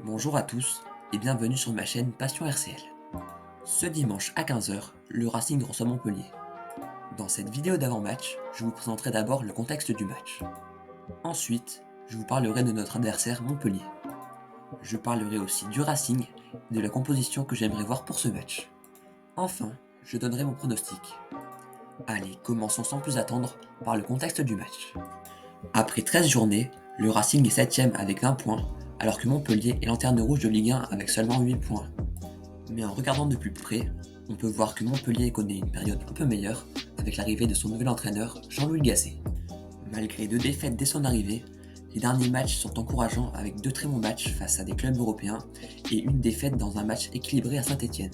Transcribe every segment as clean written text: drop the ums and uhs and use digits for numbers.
Bonjour à tous et bienvenue sur ma chaîne Passion RCL. Ce dimanche à 15 h, le Racing reçoit Montpellier. Dans cette vidéo d'avant-match, je vous présenterai d'abord le contexte du match. Ensuite, je vous parlerai de notre adversaire Montpellier. Je parlerai aussi du Racing et de la composition que j'aimerais voir pour ce match. Enfin, je donnerai mon pronostic. Allez, commençons sans plus attendre par le contexte du match. Après 13 journées, le Racing est 7ème avec 20 points, alors que Montpellier est lanterne rouge de Ligue 1 avec seulement 8 points. Mais en regardant de plus près, on peut voir que Montpellier connaît une période un peu meilleure avec l'arrivée de son nouvel entraîneur, Jean-Louis Gasset. Malgré 2 défaites dès son arrivée, les derniers matchs sont encourageants avec 2 très bons matchs face à des clubs européens et une défaite dans un match équilibré à Saint-Étienne.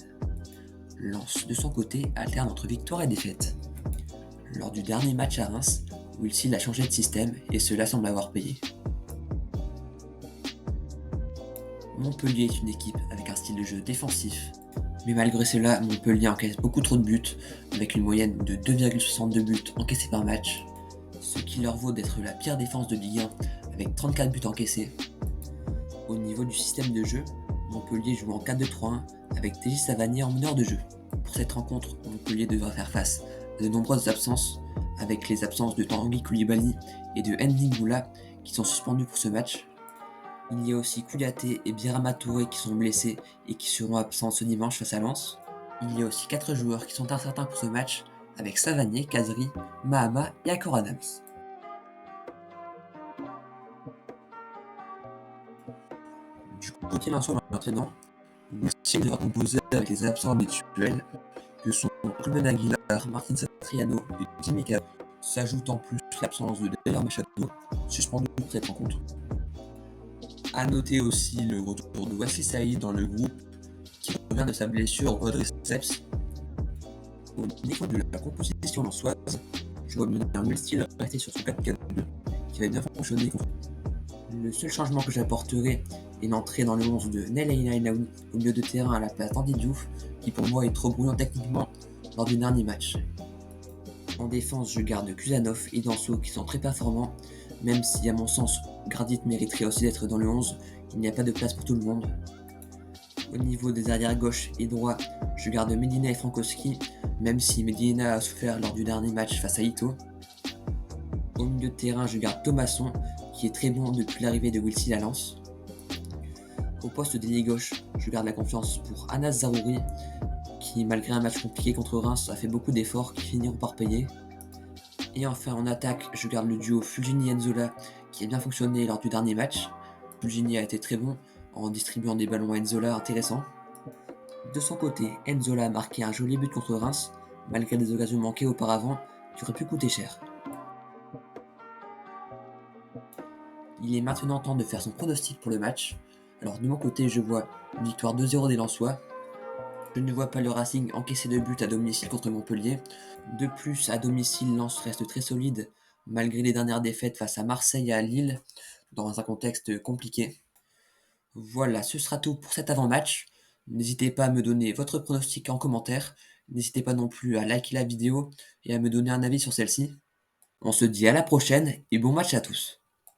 Lens, de son côté, alterne entre victoire et défaite. Lors du dernier match à Reims, Will a changé de système et cela semble avoir payé. Montpellier est une équipe avec un style de jeu défensif, mais malgré cela, Montpellier encaisse beaucoup trop de buts, avec une moyenne de 2,62 buts encaissés par match, ce qui leur vaut d'être la pire défense de Ligue 1 avec 34 buts encaissés. Au niveau du système de jeu, Montpellier joue en 4-2-3-1 avec TJ Savanier en meneur de jeu. Pour cette rencontre, Montpellier devra faire face à de nombreuses absences, avec les absences de Tanguy Koulibaly et de Nding Moula qui sont suspendus pour ce match. Il y a aussi Kouyaté et Birama Touré qui sont blessés et qui seront absents ce dimanche face à Lens. Il y a aussi 4 joueurs qui sont incertains pour ce match, avec Savanier, Kazri, Mahama et Akor Adams. Du côté lensois maintenant, Wilson devra composer avec les absents habituels que sont Ruben Aguilar, Martin Satriano et Jimmy Cab. S'ajoute en plus l'absence de David Machado, suspendu pour cette rencontre. A noter aussi le retour de Wesley Saïd dans le groupe qui revient de sa blessure au quadriceps. Au niveau de la composition lensoise, je vois mener un style rester sur son 4-4-2 qui va bien fonctionner. Le seul changement que j'apporterai est l'entrée dans le 11 de Nel Ainaoui au milieu de terrain à la place d'Andy Diouf qui pour moi est trop brouillon techniquement lors du dernier match. En défense, je garde Kusanov et Danso qui sont très performants, même si à mon sens Gradit mériterait aussi d'être dans le 11, il n'y a pas de place pour tout le monde. Au niveau des arrières gauche et droit, je garde Medina et Frankowski, même si Medina a souffert lors du dernier match face à Ito. Au milieu de terrain, je garde Thomasson, qui est très bon depuis l'arrivée de Wilson à Lens. Au poste d'ailier gauche, je garde la confiance pour Anas Zaroury, qui malgré un match compliqué contre Reims a fait beaucoup d'efforts qui finiront par payer. Et enfin en attaque, je garde le duo Fulgini-Enzola qui a bien fonctionné lors du dernier match. Fulgini a été très bon en distribuant des ballons à Enzola intéressants. De son côté, Enzola a marqué un joli but contre Reims, malgré des occasions manquées auparavant qui auraient pu coûter cher. Il est maintenant temps de faire son pronostic pour le match. Alors de mon côté, je vois une victoire 2-0 des Lensois. Je ne vois pas le Racing encaisser de but à domicile contre Montpellier. De plus, à domicile, Lens reste très solide, malgré les dernières défaites face à Marseille et à Lille, dans un contexte compliqué. Voilà, ce sera tout pour cet avant-match. N'hésitez pas à me donner votre pronostic en commentaire. N'hésitez pas non plus à liker la vidéo et à me donner un avis sur celle-ci. On se dit à la prochaine et bon match à tous.